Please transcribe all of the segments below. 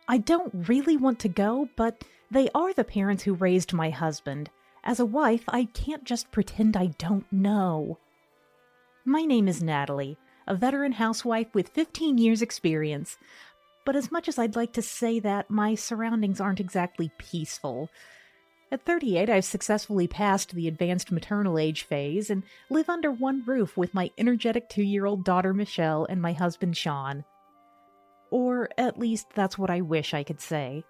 I don't really want to go, but they are the parents who raised my husband. As a wife, I can't just pretend I don't know. My name is Natalie, a veteran housewife with 15 years' experience. But as much as I'd like to say that, my surroundings aren't exactly peaceful. At 38, I've successfully passed the advanced maternal age phase and live under one roof with my energetic 2-year-old daughter Michelle and my husband Sean. Or at least that's what I wish I could say.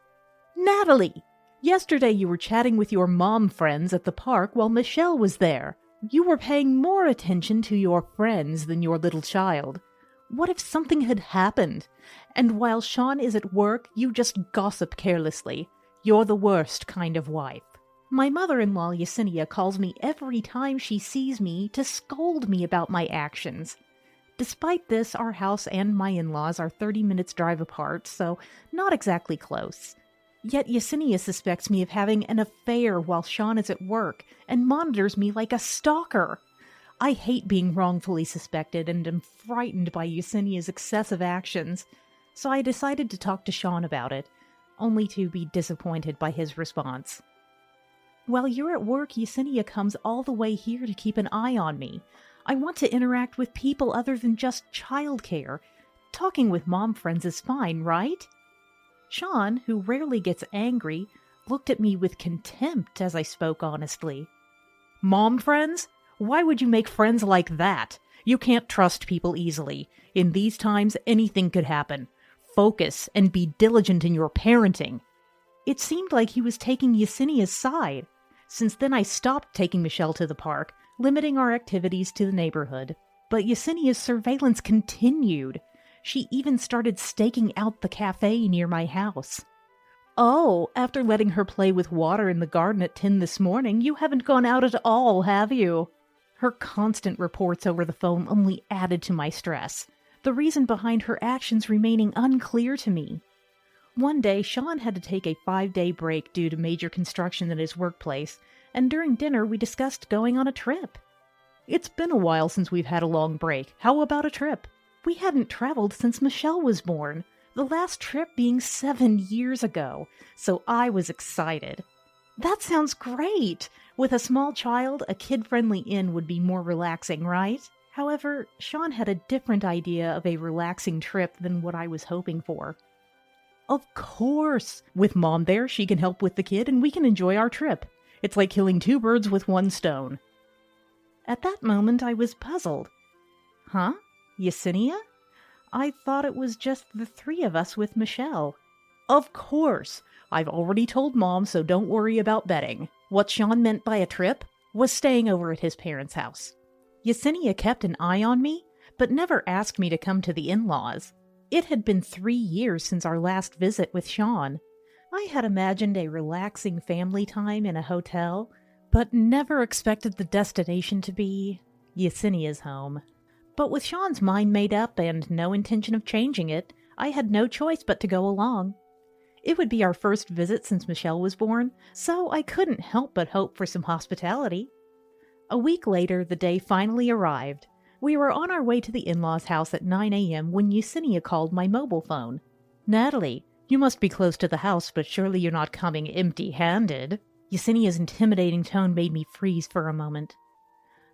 Natalie! Yesterday you were chatting with your mom friends at the park while Michelle was there. You were paying more attention to your friends than your little child. What if something had happened? And while Sean is at work, you just gossip carelessly. You're the worst kind of wife. My mother-in-law Yesenia calls me every time she sees me to scold me about my actions. Despite this, our house and my in-laws are 30 minutes drive apart, so not exactly close. Yet Yesenia suspects me of having an affair while Sean is at work and monitors me like a stalker. I hate being wrongfully suspected and am frightened by Yesenia's excessive actions, so I decided to talk to Sean about it, only to be disappointed by his response. While you're at work, Yesenia comes all the way here to keep an eye on me. I want to interact with people other than just childcare. Talking with mom friends is fine, right? Sean, who rarely gets angry, looked at me with contempt as I spoke honestly. Mom friends? Why would you make friends like that? You can't trust people easily. In these times, anything could happen. Focus and be diligent in your parenting. It seemed like he was taking Yesenia's side. Since then, I stopped taking Michelle to the park, limiting our activities to the neighborhood. But Yesenia's surveillance continued. She even started staking out the cafe near my house. Oh, after letting her play with water in the garden at 10 this morning, you haven't gone out at all, have you? Her constant reports over the phone only added to my stress, the reason behind her actions remaining unclear to me. One day, Sean had to take a 5-day break due to major construction at his workplace, and during dinner we discussed going on a trip. It's been a while since we've had a long break. How about a trip? We hadn't traveled since Michelle was born, the last trip being 7 years ago, so I was excited. That sounds great! With a small child, a kid-friendly inn would be more relaxing, right? However, Sean had a different idea of a relaxing trip than what I was hoping for. Of course! With Mom there, she can help with the kid and we can enjoy our trip. It's like killing 2 birds with 1 stone. At that moment, I was puzzled. Huh? Yesenia? I thought it was just the 3 of us with Michelle. Of course! I've already told Mom, so don't worry about betting. What Sean meant by a trip was staying over at his parents' house. Yesenia kept an eye on me, but never asked me to come to the in-laws. It had been 3 years since our last visit with Sean. I had imagined a relaxing family time in a hotel, but never expected the destination to be Yesenia's home. But with Sean's mind made up and no intention of changing it, I had no choice but to go along. It would be our first visit since Michelle was born, so I couldn't help but hope for some hospitality. A week later, the day finally arrived. We were on our way to the in-laws' house at 9 a.m. when Yesenia called my mobile phone. Natalie, you must be close to the house, but surely you're not coming empty-handed. Yesenia's intimidating tone made me freeze for a moment.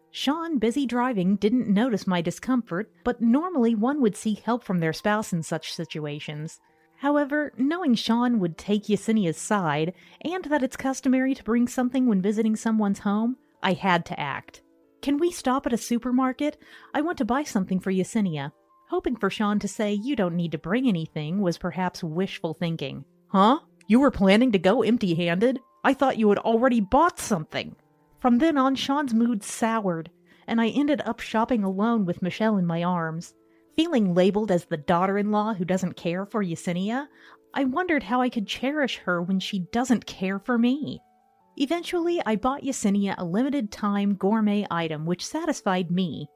Sean, busy driving, didn't notice my discomfort, but normally one would seek help from their spouse in such situations. However, knowing Sean would take Yesenia's side, and that it's customary to bring something when visiting someone's home, I had to act. Can we stop at a supermarket? I want to buy something for Yesenia. Hoping for Sean to say, you don't need to bring anything, was perhaps wishful thinking. Huh? You were planning to go empty-handed? I thought you had already bought something. From then on, Sean's mood soured, and I ended up shopping alone with Michelle in my arms. Feeling labeled as the daughter-in-law who doesn't care for Yesenia, I wondered how I could cherish her when she doesn't care for me. Eventually, I bought Yesenia a limited-time gourmet item which satisfied me.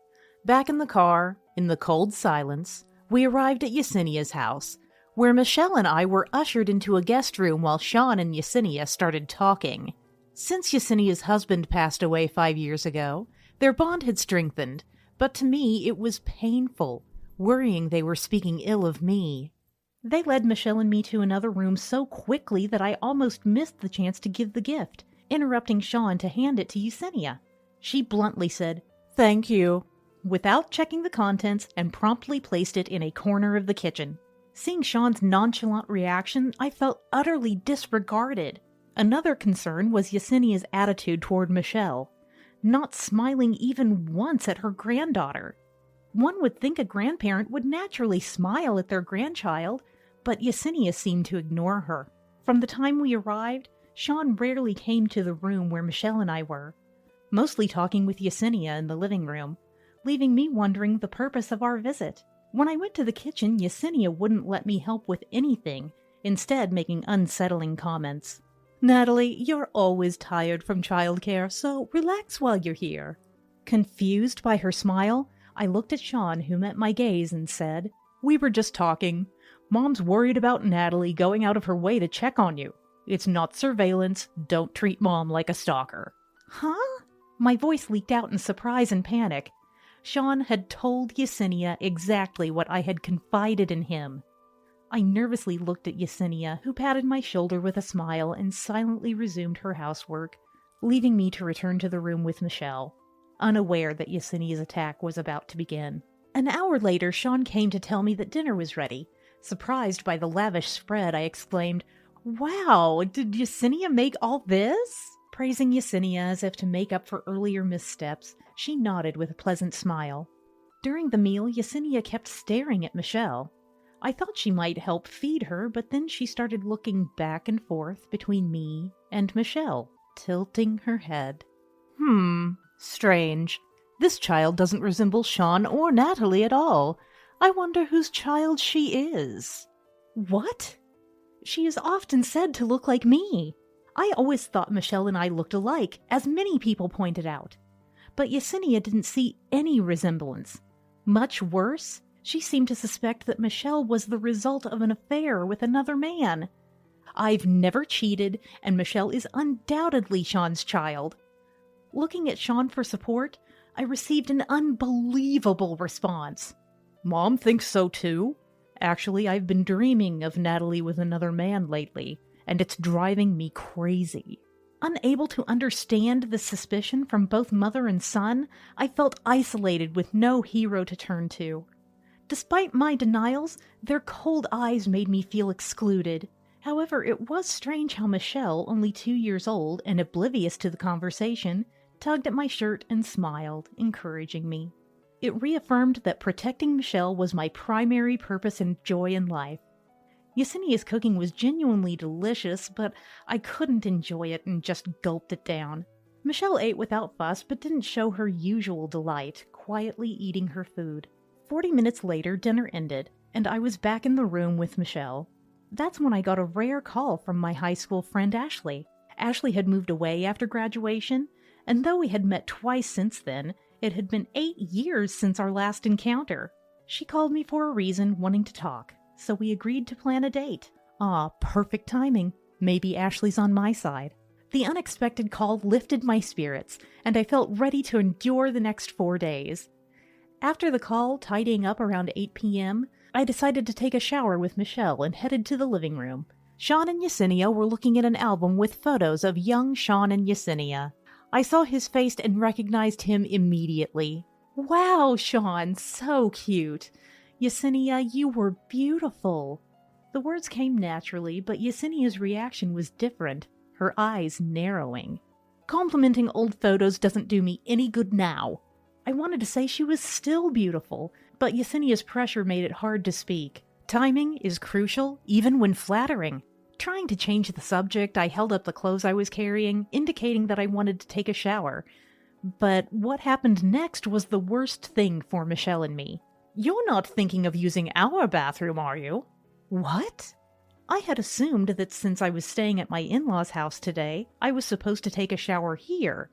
Back in the car, in the cold silence, we arrived at Yesenia's house, where Michelle and I were ushered into a guest room while Sean and Yesenia started talking. Since Yesenia's husband passed away 5 years ago, their bond had strengthened, but to me it was painful, worrying they were speaking ill of me. They led Michelle and me to another room so quickly that I almost missed the chance to give the gift, interrupting Sean to hand it to Yesenia. She bluntly said, "Thank you," without checking the contents, and promptly placed it in a corner of the kitchen. Seeing Sean's nonchalant reaction, I felt utterly disregarded. Another concern was Yesenia's attitude toward Michelle, not smiling even once at her granddaughter. One would think a grandparent would naturally smile at their grandchild, but Yesenia seemed to ignore her. From the time we arrived, Sean rarely came to the room where Michelle and I were, mostly talking with Yesenia in the living room, leaving me wondering the purpose of our visit. When I went to the kitchen, Yesenia wouldn't let me help with anything, instead making unsettling comments. "Natalie, you're always tired from childcare, so relax while you're here." Confused by her smile, I looked at Sean, who met my gaze, and said, "We were just talking. Mom's worried about Natalie going out of her way to check on you. It's not surveillance. Don't treat Mom like a stalker." Huh? My voice leaked out in surprise and panic. Sean had told Yesenia exactly what I had confided in him. I nervously looked at Yesenia, who patted my shoulder with a smile and silently resumed her housework, leaving me to return to the room with Michelle, unaware that Yesenia's attack was about to begin. An hour later, Sean came to tell me that dinner was ready. Surprised by the lavish spread, I exclaimed, "Wow, did Yesenia make all this?" Praising Yesenia as if to make up for earlier missteps, she nodded with a pleasant smile. During the meal, Yesenia kept staring at Michelle. I thought she might help feed her, but then she started looking back and forth between me and Michelle, tilting her head. Strange. This child doesn't resemble Sean or Natalie at all. I wonder whose child she is. What? She is often said to look like me. I always thought Michelle and I looked alike, as many people pointed out. But Yesenia didn't see any resemblance. Much worse, she seemed to suspect that Michelle was the result of an affair with another man. I've never cheated, and Michelle is undoubtedly Sean's child. Looking at Sean for support, I received an unbelievable response. "Mom thinks so too. Actually, I've been dreaming of Natalie with another man lately, and it's driving me crazy." Unable to understand the suspicion from both mother and son, I felt isolated with no hero to turn to. Despite my denials, their cold eyes made me feel excluded. However, it was strange how Michelle, only 2 years old and oblivious to the conversation, tugged at my shirt and smiled, encouraging me. It reaffirmed that protecting Michelle was my primary purpose and joy in life. Yesenia's cooking was genuinely delicious, but I couldn't enjoy it and just gulped it down. Michelle ate without fuss, but didn't show her usual delight, quietly eating her food. 40 minutes later, dinner ended, and I was back in the room with Michelle. That's when I got a rare call from my high school friend Ashley. Ashley had moved away after graduation, and though we had met twice since then, it had been 8 years since our last encounter. She called me for a reason, wanting to talk, so we agreed to plan a date. Perfect timing. Maybe Ashley's on my side. The unexpected call lifted my spirits, and I felt ready to endure the next 4 days. After the call, tidying up around 8 p.m., I decided to take a shower with Michelle and headed to the living room. Sean and Yesenia were looking at an album with photos of young Sean and Yesenia. I saw his face and recognized him immediately. "Wow, Sean, so cute. Yesenia, you were beautiful." The words came naturally, but Yesenia's reaction was different, her eyes narrowing. Complimenting old photos doesn't do me any good now. I wanted to say she was still beautiful, but Yesenia's pressure made it hard to speak. Timing is crucial, even when flattering. Trying to change the subject, I held up the clothes I was carrying, indicating that I wanted to take a shower. But what happened next was the worst thing for Michelle and me. "You're not thinking of using our bathroom, are you?" "What?" I had assumed that since I was staying at my in-laws' house today, I was supposed to take a shower here.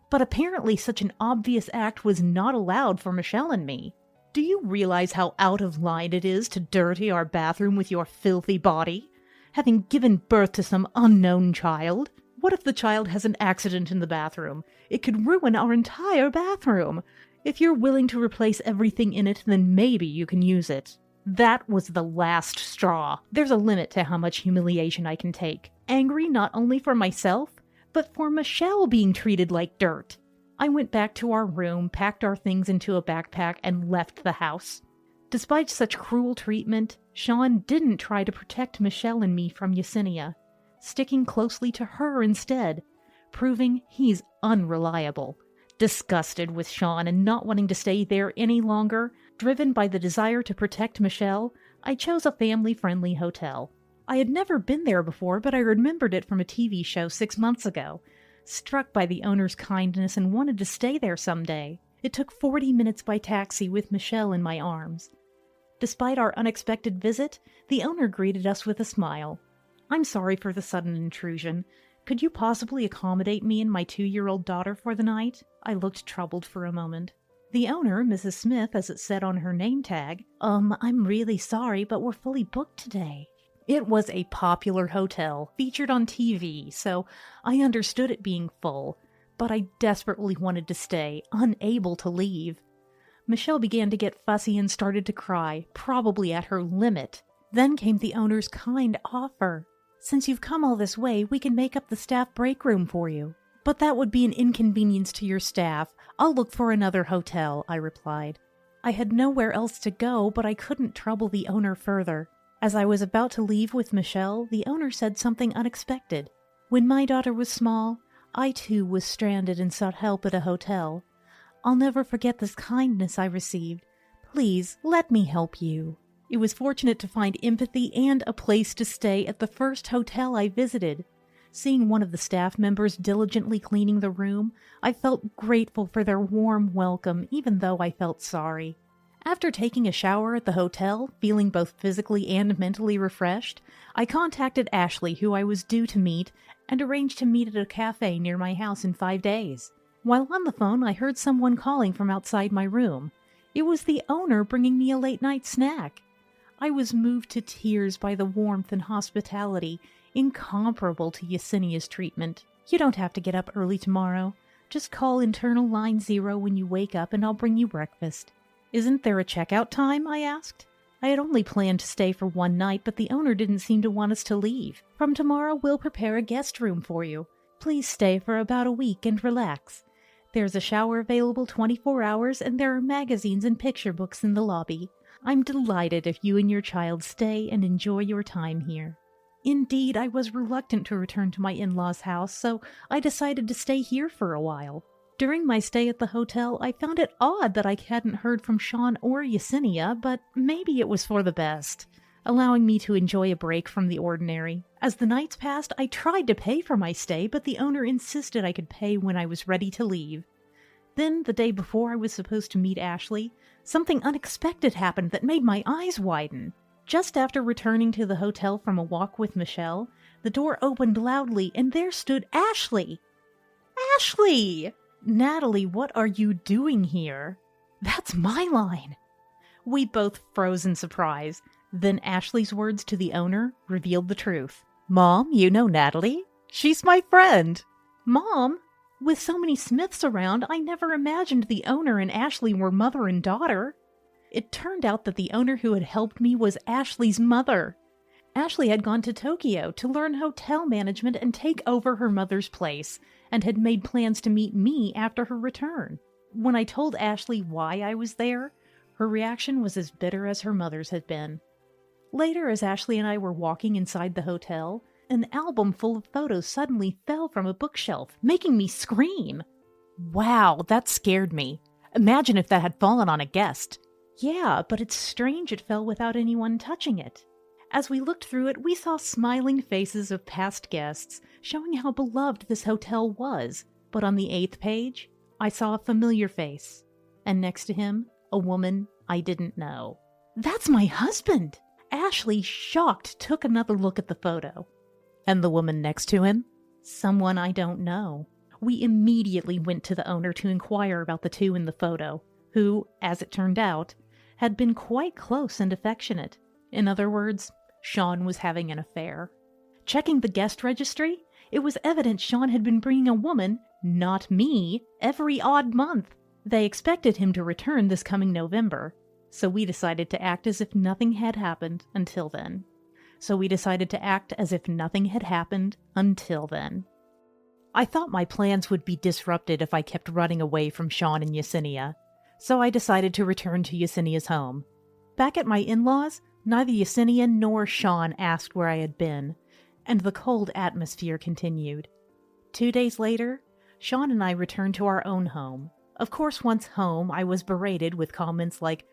But apparently such an obvious act was not allowed for Michelle and me. "Do you realize how out of line it is to dirty our bathroom with your filthy body? Having given birth to some unknown child? What if the child has an accident in the bathroom? It could ruin our entire bathroom. If you're willing to replace everything in it, then maybe you can use it." That was the last straw. There's a limit to how much humiliation I can take. Angry not only for myself, but for Michelle being treated like dirt. I went back to our room, packed our things into a backpack, and left the house. Despite such cruel treatment, Sean didn't try to protect Michelle and me from Yesenia, sticking closely to her instead, proving he's unreliable. Disgusted with Sean and not wanting to stay there any longer, driven by the desire to protect Michelle, I chose a family-friendly hotel. I had never been there before, but I remembered it from a TV show 6 months ago. Struck by the owner's kindness and wanted to stay there someday. It took 40 minutes by taxi with Michelle in my arms. Despite our unexpected visit, the owner greeted us with a smile. "I'm sorry for the sudden intrusion. Could you possibly accommodate me and my 2-year-old daughter for the night?" I looked troubled for a moment. The owner, Mrs. Smith, as it said on her name tag, I'm really sorry, but we're fully booked today." It was a popular hotel, featured on TV, so I understood it being full, but I desperately wanted to stay, unable to leave. Michelle began to get fussy and started to cry, probably at her limit. Then came the owner's kind offer. "Since you've come all this way, we can make up the staff break room for you." "But that would be an inconvenience to your staff. I'll look for another hotel," I replied. I had nowhere else to go, but I couldn't trouble the owner further. As I was about to leave with Michelle, the owner said something unexpected. "When my daughter was small, I too was stranded and sought help at a hotel. I'll never forget this kindness I received. Please, let me help you." It was fortunate to find empathy and a place to stay at the first hotel I visited. Seeing one of the staff members diligently cleaning the room, I felt grateful for their warm welcome, even though I felt sorry. After taking a shower at the hotel, feeling both physically and mentally refreshed, I contacted Ashley, who I was due to meet, and arranged to meet at a cafe near my house in 5 days. While on the phone, I heard someone calling from outside my room. It was the owner bringing me a late-night snack. I was moved to tears by the warmth and hospitality, incomparable to Yesenia's treatment. "You don't have to get up early tomorrow. Just call internal line 0 when you wake up and I'll bring you breakfast." "Isn't there a checkout time?" I asked. I had only planned to stay for one night, but the owner didn't seem to want us to leave. "From tomorrow, we'll prepare a guest room for you. Please stay for about a week and relax. There's a shower available 24 hours, and there are magazines and picture books in the lobby. I'm delighted if you and your child stay and enjoy your time here." Indeed, I was reluctant to return to my in-laws' house, so I decided to stay here for a while. During my stay at the hotel, I found it odd that I hadn't heard from Sean or Yesenia, but maybe it was for the best, allowing me to enjoy a break from the ordinary. As the nights passed, I tried to pay for my stay, but the owner insisted I could pay when I was ready to leave. Then, the day before I was supposed to meet Ashley, something unexpected happened that made my eyes widen. Just after returning to the hotel from a walk with Michelle, the door opened loudly, and there stood Ashley! "Ashley! Natalie, what are you doing here?" "That's my line!" We both froze in surprise. Then Ashley's words to the owner revealed the truth. "Mom, you know Natalie? She's my friend." "Mom? With so many Smiths around, I never imagined the owner and Ashley were mother and daughter." It turned out that the owner who had helped me was Ashley's mother. Ashley had gone to Tokyo to learn hotel management and take over her mother's place, and had made plans to meet me after her return. When I told Ashley why I was there, her reaction was as bitter as her mother's had been. Later, as Ashley and I were walking inside the hotel, an album full of photos suddenly fell from a bookshelf, making me scream. Wow, that scared me. Imagine if that had fallen on a guest. Yeah, but it's strange it fell without anyone touching it. As we looked through it, we saw smiling faces of past guests, showing how beloved this hotel was. But on the 8th page, I saw a familiar face, and next to him, a woman I didn't know. "That's my husband!" Ashley, shocked, took another look at the photo. "And the woman next to him?" "Someone I don't know." We immediately went to the owner to inquire about the two in the photo, who, as it turned out, had been quite close and affectionate. In other words, Sean was having an affair. Checking the guest registry, it was evident Sean had been bringing a woman, not me, every odd month. They expected him to return this coming November. So we decided to act as if nothing had happened until then. I thought my plans would be disrupted if I kept running away from Sean and Yesenia, so I decided to return to Yesenia's home. Back at my in-laws, neither Yesenia nor Sean asked where I had been, and the cold atmosphere continued. 2 days later, Sean and I returned to our own home. Of course, once home, I was berated with comments like,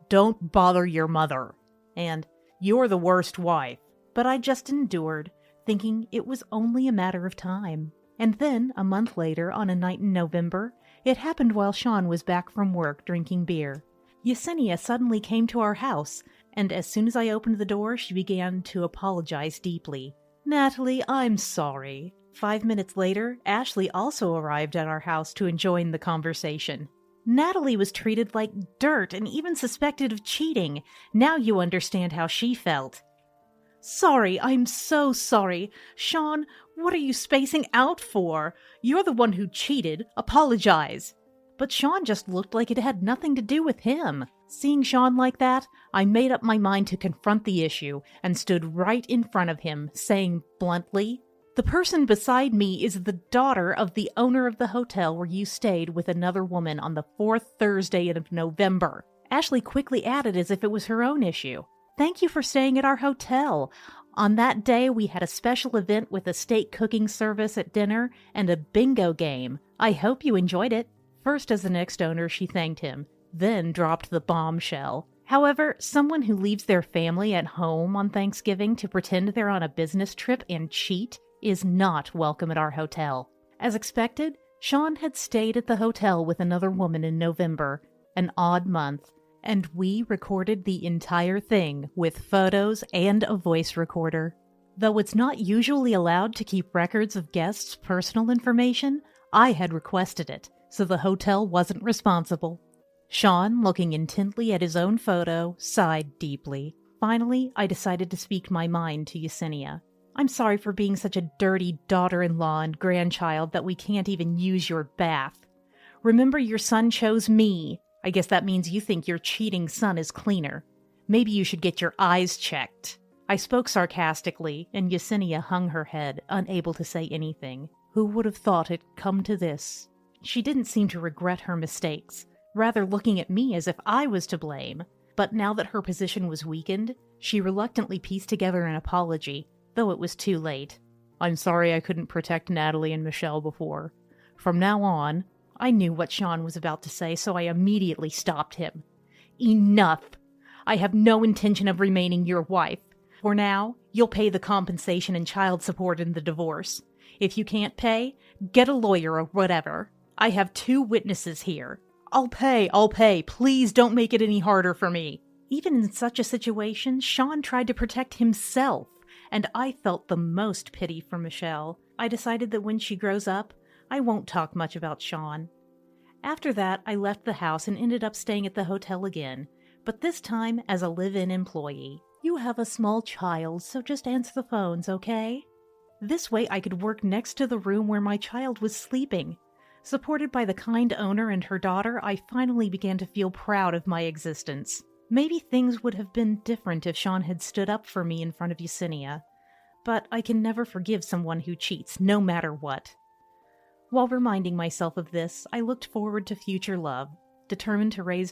"Don't bother your mother," and "You're the worst wife." But I just endured, thinking it was only a matter of time. And then, a month later, on a night in November, it happened while Sean was back from work drinking beer. Yesenia suddenly came to our house, and as soon as I opened the door, she began to apologize deeply. "Natalie, I'm sorry." 5 minutes later, Ashley also arrived at our house to join the conversation. Natalie was treated like dirt and even suspected of cheating. Now you understand how she felt. "Sorry, I'm so sorry. Sean, what are you spacing out for? You're the one who cheated. Apologize." But Sean just looked like it had nothing to do with him. Seeing Sean like that, I made up my mind to confront the issue and stood right in front of him, saying bluntly, "The person beside me is the daughter of the owner of the hotel where you stayed with another woman on the 4th Thursday of November." Ashley quickly added as if it was her own issue, "Thank you for staying at our hotel. On that day, we had a special event with a steak cooking service at dinner and a bingo game. I hope you enjoyed it." First, as the next owner, she thanked him, then dropped the bombshell. However, someone who leaves their family at home on Thanksgiving to pretend they're on a business trip and cheat is not welcome at our hotel. As expected, Sean had stayed at the hotel with another woman in November, an odd month, and we recorded the entire thing with photos and a voice recorder. Though it's not usually allowed to keep records of guests' personal information, I had requested it, so the hotel wasn't responsible. Sean, looking intently at his own photo, sighed deeply. Finally, I decided to speak my mind to Yesenia. "I'm sorry for being such a dirty daughter-in-law and grandchild that we can't even use your bath. Remember, your son chose me. I guess that means you think your cheating son is cleaner. Maybe you should get your eyes checked." I spoke sarcastically, and Yesenia hung her head, unable to say anything. Who would have thought it come to this? She didn't seem to regret her mistakes, rather looking at me as if I was to blame. But now that her position was weakened, she reluctantly pieced together an apology, though it was too late. "I'm sorry I couldn't protect Natalie and Michelle before. From now on," I knew what Sean was about to say, so I immediately stopped him. "Enough! I have no intention of remaining your wife. For now, you'll pay the compensation and child support in the divorce. If you can't pay, get a lawyer or whatever. I have 2 witnesses here. I'll pay. Please don't make it any harder for me." Even in such a situation, Sean tried to protect himself, and I felt the most pity for Michelle. I decided that when she grows up, I won't talk much about Sean. After that, I left the house and ended up staying at the hotel again, but this time as a live-in employee. "You have a small child, so just answer the phones, okay?" This way I could work next to the room where my child was sleeping. Supported by the kind owner and her daughter, I finally began to feel proud of my existence. Maybe things would have been different if Sean had stood up for me in front of Yesenia, but I can never forgive someone who cheats, no matter what. While reminding myself of this, I looked forward to future love, determined to raise